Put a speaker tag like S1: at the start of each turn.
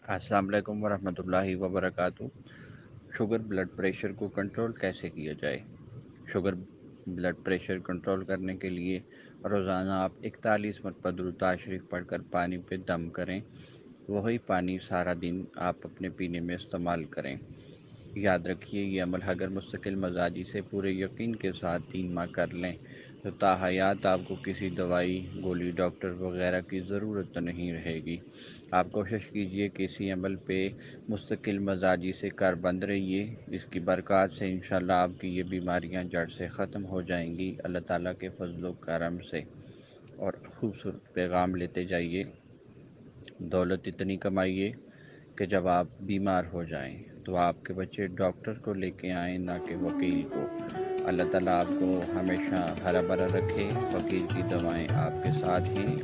S1: السلام علیکم ورحمۃ اللہ وبرکاتہ۔ شوگر بلڈ پریشر کو کنٹرول کیسے کیا جائے؟ شوگر بلڈ پریشر کنٹرول کرنے کے لیے روزانہ آپ 41 مرتبہ درود شریف پڑھ کر پانی پہ دم کریں۔ وہی پانی سارا دن آپ اپنے پینے میں استعمال کریں۔ یاد رکھیے، یہ عمل اگر مستقل مزاجی سے پورے یقین کے ساتھ 3 ماہ کر لیں تو تاحیات آپ کو کسی دوائی، گولی، ڈاکٹر وغیرہ کی ضرورت نہیں رہے گی۔ آپ کوشش کیجئے کہ اسی عمل پہ مستقل مزاجی سے کاربند رہیے۔ اس کی برکات سے انشاءاللہ آپ کی یہ بیماریاں جڑ سے ختم ہو جائیں گی، اللہ تعالیٰ کے فضل و کرم سے۔ اور خوبصورت پیغام لیتے جائیے، دولت اتنی کمائیے کہ جب آپ بیمار ہو جائیں تو آپ کے بچے ڈاکٹر کو لے کے آئیں، نہ کہ وکیل کو۔ اللہ تعالیٰ آپ کو ہمیشہ ہرا بھرا رکھے، فقیر کی دعائیں آپ کے ساتھ ہیں۔